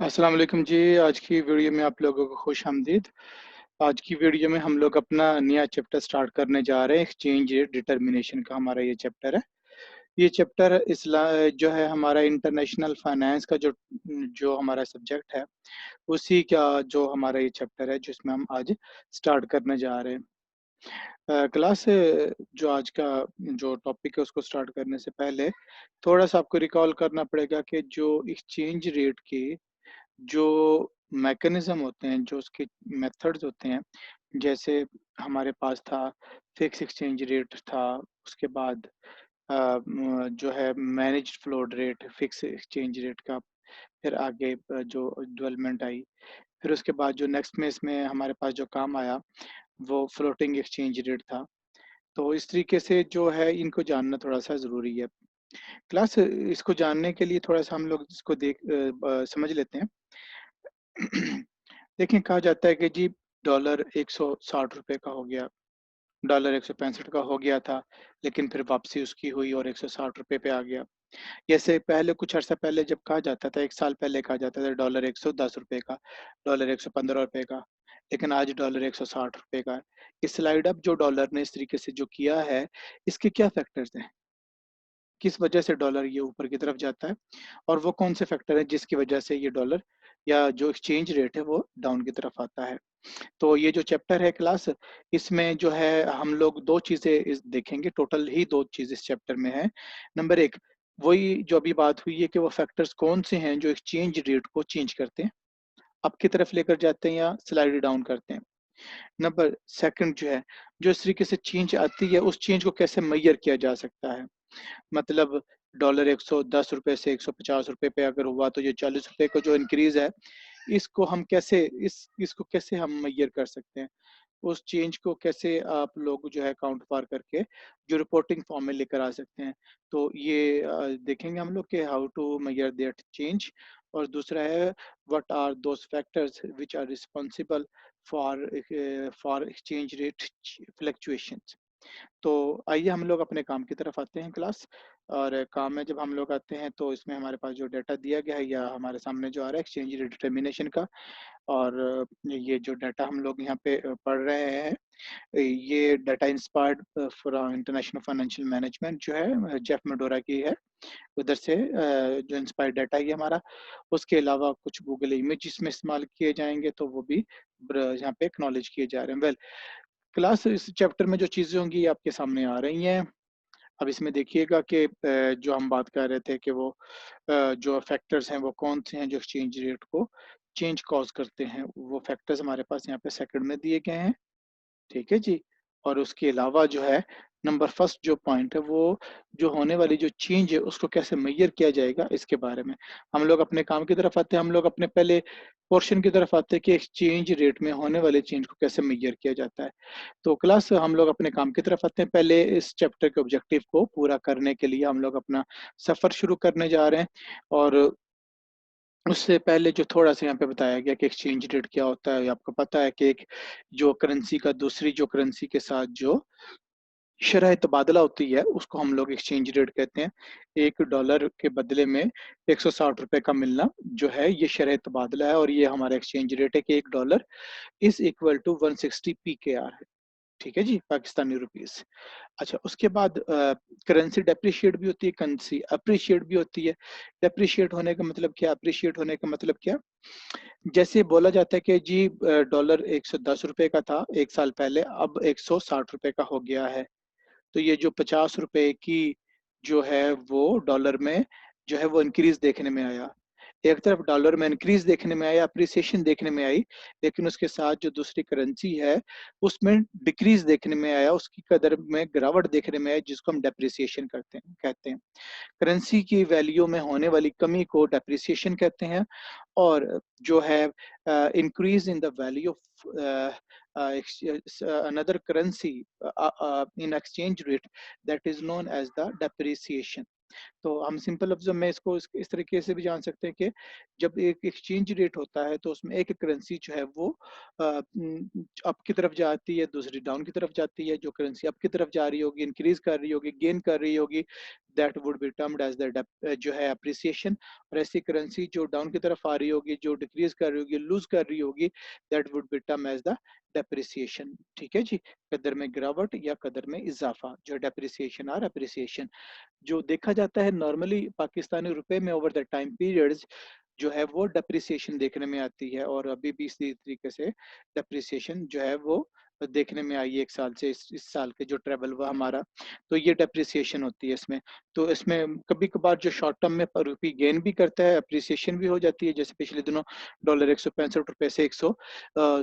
अस्सलाम वालेकुम जी। आज की वीडियो में आप लोगों को खुश-आमदीद। आज की वीडियो में हम लोग अपना नया चैप्टर स्टार्ट करने जा रहे हैं। एक्सचेंज रेट डिटर्मिनेशन का हमारा ये चैप्टर है। ये चैप्टर जो है हमारा इंटरनेशनल फाइनेंस का जो हमारा सब्जेक्ट है, उसी का जो हमारा ये चैप्टर है जिसमें हम आज स्टार्ट करने जा रहे हैं। क्लास जो आज का जो टॉपिक है उसको स्टार्ट करने से पहले थोड़ा-सा आपको रिकॉल करना पड़ेगा कि जो एक्सचेंज रेट के जो मैकेनिज़्म होते हैं, जो उसके मेथड्स होते हैं, जैसे हमारे पास था फिक्स एक्सचेंज रेट था, उसके बाद जो है managed float rate, fix exchange rate का, फिर आगे जो डेवलपमेंट आई, फिर उसके बाद जो नेक्स्ट में इसमें हमारे पास जो काम आया, वो फ्लोटिंग एक्सचेंज रेट था। तो इस तरीके से जो है इनको जानना थोड़ा-सा ज़रूरी है। क्लास इसको जानने के लिए थोड़ा-सा हम लोग इसको समझ लेते हैं। देखिए, कहा जाता है कि जी डॉलर ₹160 का हो गया, डॉलर 165 का हो गया था, लेकिन फिर वापसी उसकी हुई और ₹160 पे आ गया। जैसे पहले कुछ अर्सा पहले जब कहा जाता था, 1 साल पहले कहा जाता था डॉलर ₹110 का, डॉलर ₹115 का, लेकिन आज डॉलर ₹160 का है। इस स्लाइड अप जो डॉलर ने इस तरीके से जो किया है, इसके क्या फैक्टर्स हैं? किस वजह से डॉलर ये ऊपर की तरफ जाता है और वो कौन से फैक्टर हैं जिसकी वजह से ये डॉलर या जो एक्सचेंज रेट है वो डाउन की तरफ आता है। तो ये जो चैप्टर है क्लास, इसमें जो है हम लोग 2 चीज़ें इस देखेंगे, टोटल ही 2 चीज़ इस चैप्टर में है। नंबर 1 वही जो अभी बात हुई है कि वो फैक्टर्स कौन से हैं जो एक्सचेंज रेट को चेंज करते हैं, अप की तरफ लेकर जाते हैं या स्लाइड डाउन करते हैं। नंबर 2 जो है, जो इस तरीके से चेंज आती है उस चेंज को कैसे मेज़र किया जा सकता है। मतलब डॉलर ₹110 से ₹150 पे अगर हुआ तो ये ₹40 का जो इंक्रीज़ है, इसको हम कैसे इसको कैसे हम मेज़र कर सकते हैं? उस चेंज को कैसे आप लोग जो है काउंट पार करके जो रिपोर्टिंग फॉर्म में लेकर आ सकते हैं। तो ये देखेंगे हम लोग कि how to measure that change और दूसरा है what are those factors which are responsible for exchange rate fluctuations. तो आइए हम लोग अपने काम की तरफ आते हैं क्लास। और काम में जब हम लोग आते हैं तो इसमें हमारे पास जो डाटा दिया गया है या हमारे सामने जो आ रहा है एक्सचेंज रेट डिटर्मिनेशन का। और ये जो डाटा हम लोग यहाँ पे पढ़ रहे हैं, ये data inspired from international financial management जो है जेफ मेडोरा की है। उधर से जो इंस्पायर्ड डाटा है ये हमारा। उसके अलावा कुछ गूगल इमेज इसमें इस्तेमाल किए जाएंगे तो वो भी यहाँ पे एक्नॉलेज किए जा रहे हैं। वेल, क्लास इस चैप्टर में जो चीज़ें होंगी ये आपके सामने आ रही हैं। अब इसमें देखिएगा कि जो हम बात कर रहे थे कि वो जो फैक्टर्स हैं वो कौन से हैं जो एक्सचेंज रेट को चेंज कॉज़ करते हैं। वो फैक्टर्स हमारे पास यहाँ पे सेकंड में दिए गए हैं। ठीक है जी। और उसके अलावा जो है नंबर फर्स्ट जो पॉइंट है वो जो होने वाली जो चेंज है उसको कैसे मेज़र किया जाएगा इसके बारे में। हम लोग अपने काम की तरफ आते हैं, हम लोग अपने पहले पोर्शन की तरफ आते हैं कि एक्सचेंज रेट में होने वाले चेंज को कैसे मेज़र किया जाता है। तो क्लास हम लोग अपने काम की तरफ आते हैं। पहले इस चैप्टर के ऑब्जेक्टिव को पूरा करने के लिए हम लोग अपना सफ़र शुरू करने जा रहे हैं। और उससे पहले जो थोड़ा-सा यहाँ पे बताया गया कि एक्सचेंज रेट क्या होता है, आपको पता है कि एक जो करेंसी का दूसरी जो करेंसी के साथ जो शरह तबादला होती है, उसको हम लोग एक्सचेंज रेट कहते हैं। $1 के बदले में ₹160 का मिलना जो है, ये शरह तबादला है और ये हमारा एक्सचेंज रेट है कि $1 इज़ इक्वल टू 160 पीकेआर है। ठीक है जी, पाकिस्तानी रुपीज़। अच्छा, उसके बाद करेंसी डेप्रिशिएट भी होती है, करेंसी एप्रिशिएट भी होती है। डेप्रिशिएट होने का मतलब क्या? एप्रिशिएट होने का मतलब क्या? जैसे बोला जाता है कि जी डॉलर ₹110 का था 1 साल पहले, अब ₹160 का हो गया है। तो ये जो ₹50 की जो है वो डॉलर में जो है वो इंक्रीज़ देखने में आया। एक तरफ डॉलर में इंक्रीज़ देखने में आया, एप्रिसिएशन देखने में आई, लेकिन उसके साथ जो दूसरी करेंसी है, उसमें डिक्रीज़ देखने में आया, उसकी कदर में गिरावट देखने में आई जिसको हम डेप्रिसिएशन कहते हैं। करेंसी की वैल्यू में होने वाली कमी को डेप्रिसिएशन कहते हैं। और जो है increase in the value of another currency in exchange rate, that is known as the depreciation. तो हम सिंपल लफ्ज़ों में इसको इस तरीके से भी जान सकते हैं कि जब एक एक्सचेंज रेट होता है तो उसमें एक करेंसी जो है वो अप की तरफ जाती है, दूसरी डाउन की तरफ जाती है। जो करेंसी अप की तरफ जा रही होगी, इंक्रीज़ कर रही होगी, गेन कर रही होगी, that would be termed as the जो है एप्रिसिएशन। और ऐसी करेंसी जो डाउन की तरफ आ रही होगी, जो डिक्रीज़ कर रही होगी, लूज़ कर रही होगी, that would be term as the depreciation. ठीक है जी? कदर में गिरावट या कदर में इज़ाफ़ा, जो डेप्रिसिएशन और एप्रिसिएशन। जो देखा जाता है नॉर्मली पाकिस्तानी रुपए में ओवर द टाइम पीरियड्स जो है वो डेप्रिसिएशन देखने में आती है, और अभी भी इसी तरीके से डेप्रिसिएशन जो है वो देखने में आई है 1 साल से इस साल के जो ट्रेवल हुआ हमारा, तो ये डेप्रिसिएशन होती है इसमें। तो इसमें कभी-कभार जो शॉर्ट टर्म में रुपी गेन भी करता है, एप्रिसिएशन भी हो जाती है। जैसे पिछले दिनों डॉलर ₹165 से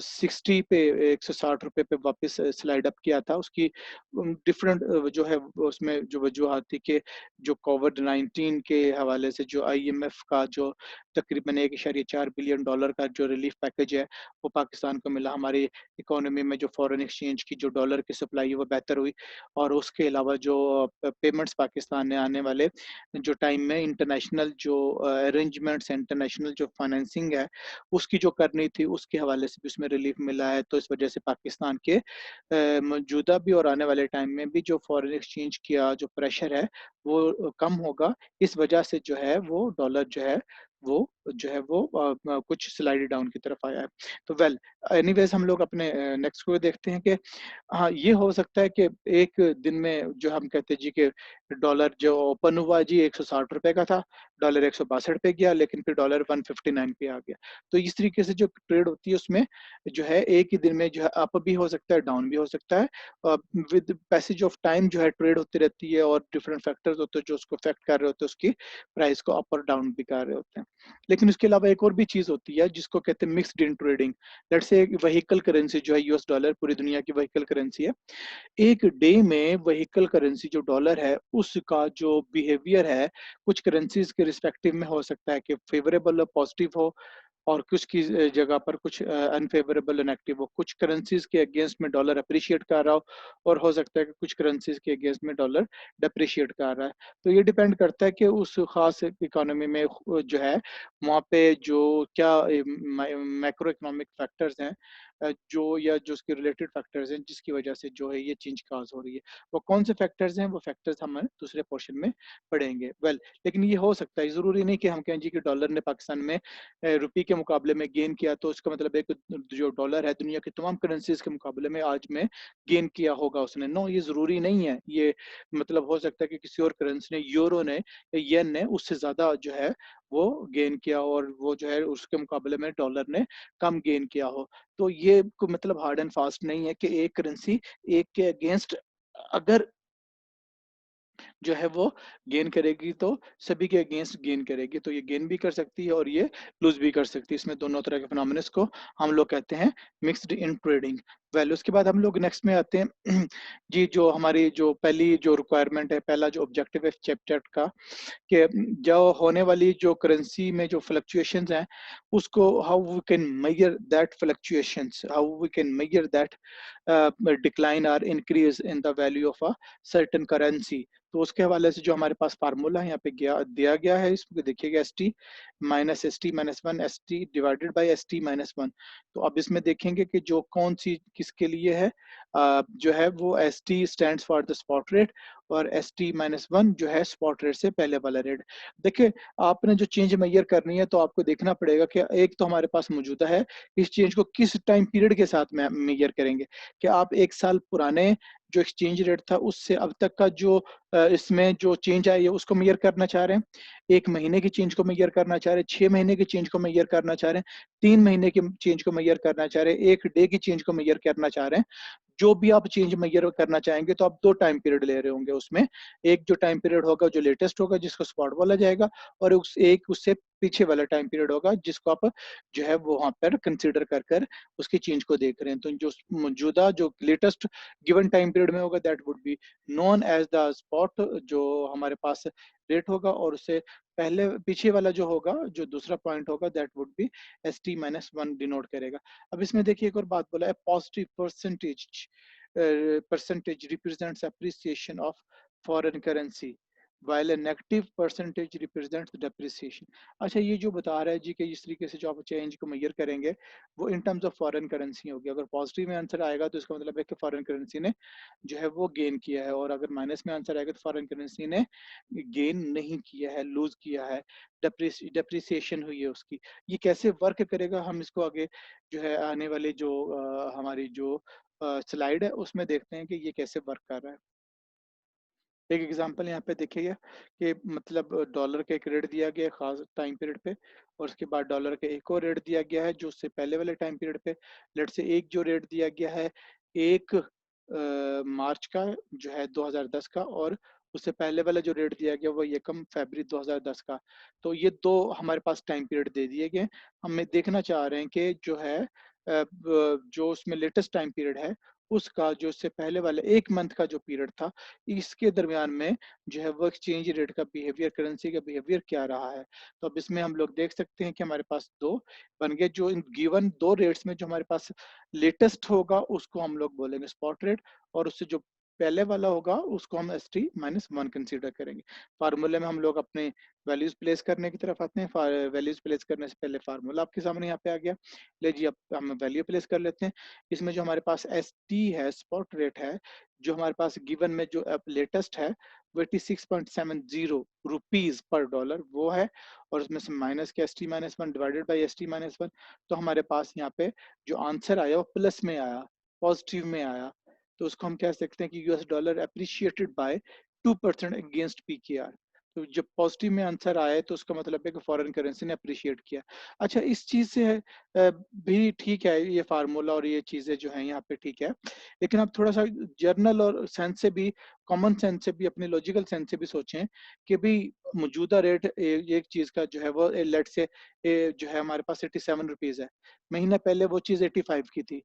60 पे ₹160 पे वापस स्लाइड अप किया था। उसकी डिफरेंट जो है उसमें जो वजूहात थी कि जो कोविड-19 के हवाले से जो आईएमएफ का जो तकरीबन $1.4 बिलियन का जो रिलीफ पैकेज है, वो पाकिस्तान को मिला। हमारी इकोनॉमी में जो फॉरेन एक्सचेंज की जो डॉलर की सप्लाई है वो बेहतर हुई, और उसके अलावा जो पेमेंट्स पाकिस्तान ने आने वाले जो टाइम में इंटरनेशनल जो अरेंजमेंट्स, इंटरनेशनल जो फाइनेंसिंग है, उसकी जो करनी थी उसके हवाले से भी उसमें रिलीफ मिला है। तो इस वजह से पाकिस्तान के मौजूदा भी और आने वाले टाइम में भी जो फॉरेन एक्सचेंज का जो प्रेशर है वो कम होगा। इस वजह से जो है वो डॉलर जो है वो कुछ स्लाइड डाउन की तरफ आया है। तो एनीवेज़ हम लोग अपने नेक्स्ट को देखते हैं कि हाँ, ये हो सकता है कि एक दिन में जो हम कहते हैं जी कि डॉलर जो ओपन हुआ जी ₹160 का था, डॉलर 162 पे गया, लेकिन फिर डॉलर 159 पे आ गया। तो इस तरीके से जो ट्रेड होती है उसमें जो है एक ही दिन में जो है अप भी हो सकता है, डाउन भी हो सकता है। विद पैसेज ऑफ टाइम जो है ट्रेड होती रहती है, और डिफरेंट फैक्टर्स होते हैं जो उसको अफेक्ट कर रहे होते हैं, उसकी प्राइस को अप और डाउन भी कर रहे होते हैं। लेकिन उसके अलावा एक और भी चीज़ होती है जिसको कहते हैं mixed in trading. Let's say vehicle currency जो है यूएस डॉलर पूरी दुनिया की व्हीकल करेंसी है। एक डे में व्हीकल करेंसी जो डॉलर है, उसका जो बिहेवियर है, कुछ करेंसीज़ के रिस्पेक्टिव में हो सकता है कि फेवरेबल और पॉजिटिव हो, और कुछ की जगह पर कुछ अनफेवरेबल नेगेटिव हो। कुछ करेंसीज़ के अगेंस्ट में डॉलर एप्रिशिएट कर रहा हो, और हो सकता है कि कुछ करेंसीज़ के अगेंस्ट में डॉलर डेप्रिशिएट कर रहा है। तो ये डिपेंड करता है कि उस ख़ास इकोनॉमी में जो है, वहाँ पे जो क्या मैक्रो इकोनॉमिक फैक्टर्स हैं, जो या जो उसके रिलेटेड फैक्टर्स हैं जिसकी वजह से जो है ये चेंज कॉज़ हो रही है। वो कौन से फैक्टर्स हैं, वो फैक्टर्स हम दूसरे पोर्शन में पढ़ेंगे। लेकिन ये हो सकता है, ज़रूरी नहीं कि हम कहें जी कि डॉलर ने पाकिस्तान में रुपये के मुकाबले में गेन किया, तो इसका मतलब है कि जो डॉलर है दुनिया की तमाम करेंसीज़ के मुकाबले में आज में गेन किया होगा उसने। नो, ये ज़रूरी नहीं है। ये मतलब हो सकता है कि किसी और करेंसी ने, यूरो ने, येन ने उससे ज़्यादा जो है वो गेन किया, और वो जो है उसके मुकाबले में डॉलर ने कम गेन किया हो। तो ये मतलब हार्ड एंड फास्ट नहीं है कि एक करेंसी एक के अगेंस्ट अगर जो है वो गेन करेगी तो सभी के अगेंस्ट गेन करेगी, तो ये गेन भी कर सकती है और ये लूज भी कर सकती है। इसमें दोनों तरह के फिनोमिनस को हम लोग कहते हैं मिक्स्ड इन ट्रेडिंग। उसके बाद हम लोग नेक्स्ट में आते हैं जी, जो हमारी जो पहली जो रिक्वायरमेंट है, पहला जो ऑब्जेक्टिव है चैप्टर का, कि जो होने वाली जो करेंसी में जो फ्लक्चुएशंस हैं, उसको how we can measure that fluctuations, how we can measure that decline और increase in the value of a certain currency. तो उसके हवाले से जो हमारे पास फार्मूला यहाँ पे दिया गया है, इसमें देखिएगा ST-1 ST/1। तो अब इसमें देखेंगे कि जो कौन सी किसके लिए है, जो है वो ST stands for the spot rate, और ST-1 जो है स्पॉट रेट से पहले वाला रेट। देखिए, आपने जो चेंज मेजर करनी है तो आपको देखना पड़ेगा कि एक तो हमारे पास मौजूदा है, इस चेंज को किस टाइम पीरियड के साथ में मेजर करेंगे। क्या आप 1 साल पुराने जो एक्सचेंज रेट था उससे अब तक का जो इसमें जो चेंज आई है उसको मेजर करना चाह रहे हैं, 1 महीने की चेंज को मेजर करना चाह रहे हैं, 6 महीने की चेंज को मेजर करना चाह रहे हैं, 3 महीने की चेंज को मेजर करना चाह रहे हैं, 1 डे की चेंज को मेजर करना चाह रहे हैं। जो भी आप चेंज मेजर करना चाहेंगे तो आप 2 टाइम पीरियड ले रहे होंगे उसमें। एक जो टाइम पीरियड होगा जो लेटेस्ट होगा जिसको स्पॉट बोला जाएगा, और उससे पीछे वाला टाइम पीरियड होगा जिसको आप जो है वो वहाँ पर कंसीडर कर उसकी चेंज को देख रहे हैं। तो जो मौजूदा जो लेटेस्ट गिवन टाइम पीरियड में होगा that would be known as the spot, जो हमारे पास रेट होगा, और उससे पहले पीछे वाला जो होगा, जो दूसरा पॉइंट होगा that would be ST-1 denote करेगा। अब इसमें देखिए एक और बात बोला है, positive percentage represents appreciation of foreign currency. While a negative percentage represents depreciation. अच्छा, ये जो बता रहा है जी कि इस तरीके से जो आप चेंज को मेजर करेंगे वो in terms of foreign currency होगी। अगर पॉजिटिव में आंसर आएगा तो इसका मतलब है कि फॉरेन करेंसी ने जो है वो गेन किया है, और अगर माइनस में आंसर आएगा तो फॉरेन करेंसी ने गेन नहीं किया है, लूज किया है, डेप्रिसिएशन हुई है उसकी। ये कैसे वर्क करेगा हम इसको आगे जो है आने वाले जो हमारी जो स्लाइड है उसमें देखते हैं कि ये कैसे वर्क कर रहा है। एक एग्जांपल यहाँ पे देखिए कि मतलब डॉलर का एक रेट दिया गया है खास टाइम पीरियड पे, और उसके बाद डॉलर का एक और रेट दिया गया है जो उससे पहले वाले टाइम पीरियड पे। लेट से एक जो रेट दिया गया है एक मार्च का जो है 2010 का, और उससे पहले वाला जो रेट दिया गया वो ये कम फरवरी 2010 का। तो ये दो हमारे पास टाइम पीरियड दे दिए गए। हमें देखना चाह रहे हैं कि जो है जो उसमें लेटेस्ट टाइम पीरियड है उसका जो उससे पहले वाले एक मंथ का जो पीरियड था इसके दरमियान में जो है वो एक्सचेंज रेट का बिहेवियर, करेंसी का बिहेवियर क्या रहा है। तो अब इसमें हम लोग देख सकते हैं कि हमारे पास दो बन गए। जो इन गिवन दो रेट्स में जो हमारे पास लेटेस्ट होगा उसको हम लोग बोलेंगे स्पॉट रेट, और उससे जो पहले वाला होगा उसको हम S T minus one consider करेंगे। फार्मूले में हम लोग अपने वैल्यूज प्लेस करने की तरफ आते हैं। वैल्यूज प्लेस करने से पहले फार्मूला आपके सामने यहाँ पे आ गया। ले जी, अब हम वैल्यू प्लेस कर लेते हैं। इसमें जो हमारे पास एस टी है, स्पॉट रेट है, जो हमारे पास गिवन में जो अब लेटेस्ट है वो 86.70 रुपीज पर डॉलर वो है, और उसमें से माइनस के S T minus one divided by S T minus one. तो हमारे पास यहाँ पे जो आंसर आया वो प्लस में आया, पॉजिटिव में आया। तो उसको हम कह सकते हैं कि US dollar appreciated by 2% against PKR. तो जब पॉजिटिव में आंसर आए तो उसका मतलब है कि फॉरेन करेंसी ने अप्रिशिएट किया। अच्छा, इस चीज से भी ठीक है ये फार्मूला और ये चीजें जो है यहाँ पे ठीक है, लेकिन आप थोड़ा सा जर्नल और सेंस से भी, कॉमन सेंस से भी, अपने लॉजिकल सेंस से भी सोचें कि भाई मौजूदा रेट एक चीज का जो है वो लेट से जो है हमारे पास 87 रुपीज है, महीना पहले वो चीज 85 की थी।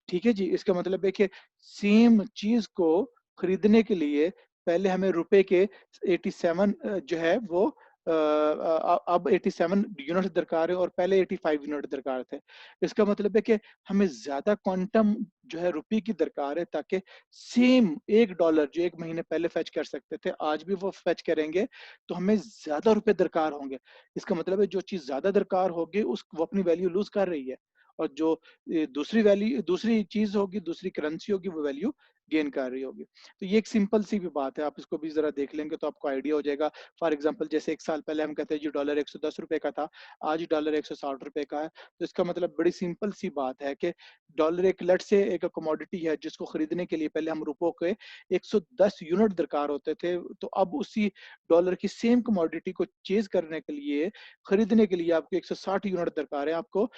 ठीक है जी, इसका मतलब है कि सेम चीज को खरीदने के लिए पहले हमें रुपए के 87 जो है वो अब 87 यूनिट दरकार है और पहले 85 यूनिट दरकार थे। इसका मतलब है कि हमें ज्यादा क्वांटम जो है रुपए की दरकार है, ताकि सेम $1 जो एक महीने पहले फेच कर सकते थे आज भी वो फेच करेंगे, तो हमें ज्यादा रुपए दरकार होंगे। इसका मतलब है जो चीज ज्यादा दरकार होगी उस वो अपनी वैल्यू लूज कर रही है, और जो दूसरी वैल्यू, दूसरी चीज होगी, दूसरी करेंसी होगी, वो वैल्यू गेन कर रही होगी। तो ये एक सिंपल सी भी बात है, आप इसको भी जरा देख लेंगे तो आपको आइडिया हो जाएगा। फॉर एग्जांपल जैसे एक साल पहले हम कहते हैं जी डॉलर 110 रुपए का था, आज डॉलर 160 रुपए का है। तो इसका मतलब बड़ी सिंपल सी बात है कि डॉलर एक लट से एक कमोडिटी है जिसको खरीदने के लिए पहले हम रुपयों के 110 यूनिट दरकार होते थे, तो अब उसी डॉलर की सेम कमोडिटी को चेज करने के लिए, खरीदने के लिए आपको 160 यूनिट दरकार है। आपको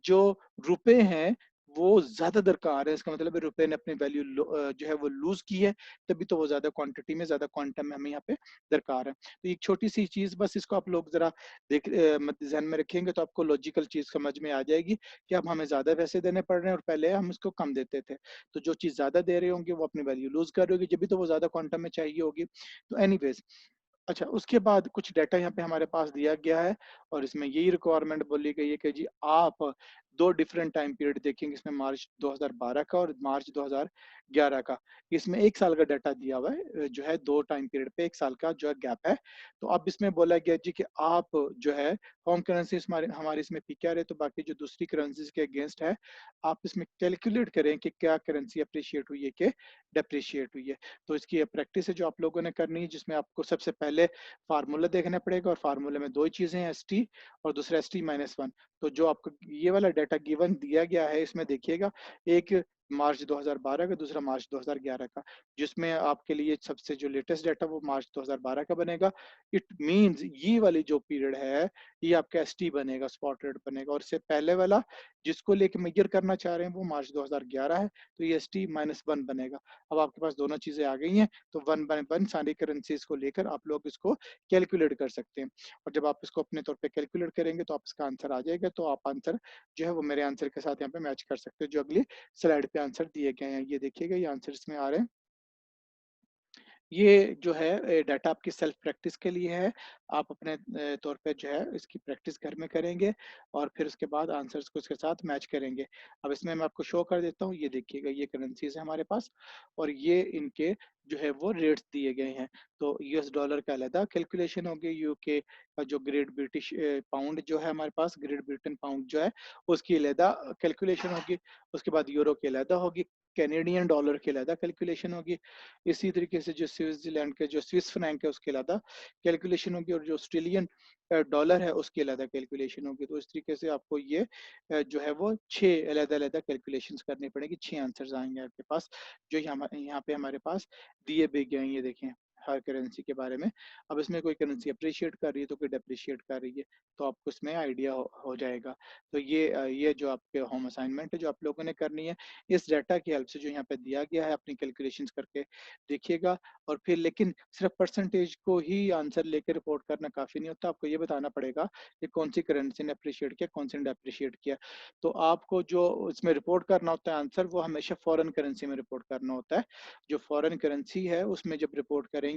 जो रुपए हैं वो ज्यादा दरकार है, इसका मतलब है रुपए ने अपनी वैल्यू जो है वो लूज की है, तभी तो वो ज्यादा क्वांटिटी में, ज्यादा क्वांटम में हमें यहाँ पे दरकार है। तो एक छोटी सी चीज बस, इसको आप लोग जरा देख ध्यान में रखेंगे तो आपको लॉजिकल चीज समझ में आ जाएगी कि अब हमें ज्यादा पैसे देने पड़ रहे हैं और पहले हम इसको कम देते थे। तो जो चीज ज्यादा दे रहे होंगे वो अपनी वैल्यू लूज कर रही होगी, जब भी तो वो ज्यादा क्वांटम में चाहिए होगी। तो एनीवेज, अच्छा, उसके बाद कुछ डाटा यहाँ पे हमारे पास दिया गया है, और इसमें यही रिक्वायरमेंट बोली गई है कि जी आप दो डिफरेंट टाइम पीरियड देखेंगे, इसमें मार्च 2012 का और मार्च 2011 का। इसमें एक साल का डाटा दिया हुआ है, जो है दो टाइम पीरियड पे एक साल का जो है गैप है। तो अब इसमें बोला गया जी कि आप जो है होम करेंसी हमारे हमारे इसमें पीकेआर है, तो बाकी जो दूसरी करेंसीज के अगेंस्ट है आप इसमें कैलकुलेट करें कि क्या करेंसी अप्रिशिएट हुई है कि डेप्रिशिएट हुई है। तो इसकी प्रैक्टिस है जो आप लोगों ने करनी है, जिसमें आपको सबसे पहले फार्मूला देखना पड़ेगा, और फार्मूले में दो ही चीजें हैं, एस टी और दूसरा एस टी माइनस वन। तो जो आपको ये वाला डाटा गिवन दिया गया है इसमें देखिएगा, एक मार्च 2012 का, दूसरा मार्च 2011 का, जिसमें आपके लिए सबसे जो लेटेस्ट डाटा वो मार्च 2012 का बनेगा। इट मींस ये वाली जो पीरियड है ये आपका एस टी बनेगा, स्पॉट रेट बनेगा, और इससे पहले वाला जिसको लेके मेजर करना चाह रहे हैं वो मार्च 2011 है, तो ये एस टी माइनस वन बनेगा। अब आपके पास दोनों चीजें आ गई हैं, तो वन बाय वन सारी करेंसीज को लेकर आप लोग इसको कैलकुलेट कर सकते हैं, और जब आप इसको अपने तौर पे कैलकुलेट करेंगे तो आप इसका आंसर आ जाएगा। तो आप आंसर जो है वो मेरे आंसर के साथ यहाँ पे मैच कर सकते हो जो अगली स्लाइड पे आंसर दिए गए हैं। ये देखिएगा, ये आंसर इसमें आ रहे हैं। ये जो है डाटा आपकी सेल्फ प्रैक्टिस के लिए है। आप अपने तौर पे जो है इसकी प्रैक्टिस घर में करेंगे और फिर उसके बाद आंसर्स को इसके साथ मैच करेंगे। अब इसमें मैं आपको शो कर देता हूँ, ये देखिएगा ये करेंसीज़ है हमारे पास और ये इनके जो है वो रेट्स दिए गए हैं। तो यूएस डॉलर का अलग कैलकुलेशन होगी, यूके का जो ग्रेट ब्रिटिश पाउंड जो है हमारे पास, ग्रेट ब्रिटेन पाउंड जो है उसकी अलग कैलकुलेशन होगी। उसके बाद यूरो की अलग होगी, कैनेडियन डॉलर की अलग कैलकुलेशन होगी। इसी तरीके से जो स्विट्जरलैंड के जो स्विस फ्रैंक है उसके अलावा कैलकुलेशन होगी और जो ऑस्ट्रेलियन डॉलर है उसकी अलग कैलकुलेशन होगी। तो इस तरीके से आपको ये जो है वो 6 अलग-अलग कैलकुलेशंस करनी पड़ेगी, 6 आंसर्स आएँगे आपके पास, जो यहाँ पे हमारे पास दिए भी गए हैं, ये देखें हर करेंसी के बारे में। अब इसमें कोई करेंसी अप्रिशिएट कर रही है तो कोई डेप्रिशिएट कर रही है, तो आपको इसमें आइडिया हो जाएगा। तो ये जो आपके होम असाइनमेंट है जो आप लोगों ने करनी है, इस डाटा की हेल्प से जो यहाँ पे दिया गया है अपनी कैलकुलेशंस करके देखिएगा और फिर लेकिन सिर्फ परसेंटेज को ही आंसर लेके रिपोर्ट करना काफ़ी नहीं होता, आपको ये बताना पड़ेगा कि कौन-सी करेंसी ने अप्रिशिएट किया, कौन-सी ने डेप्रिशिएट किया। तो आपको जो इसमें रिपोर्ट करना होता है आंसर, वो हमेशा फॉरेन करेंसी में रिपोर्ट करना होता है। जो फॉरेन करेंसी है, उसमें जब रिपोर्ट करेंगे,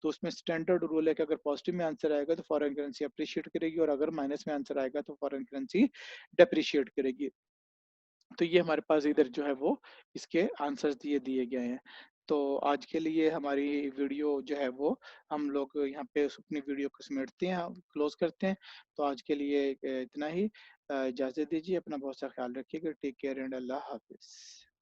तो उसमें स्टैंडर्ड रूल है कि अगर पॉजिटिव में आंसर आएगा, तो फॉरेन करेंसी अप्रिशिएट करेगी और अगर माइनस में आंसर आएगा, तो फॉरेन करेंसी डेप्रिशिएट करेगी। तो ये हमारे पास इधर जो है वो इसके आंसर्स दिए दिए गए हैं। तो आज के लिए हमारी वीडियो जो है वो हम लोग यहाँ पे अपनी वीडियो को समेटते हैं, क्लोज़ करते हैं। तो आज के लिए इतना ही। इजाज़त दीजिए, अपना बहुत सा ख़्याल रखिएगा। टेक केयर एंड अल्लाह हाफ़िज़।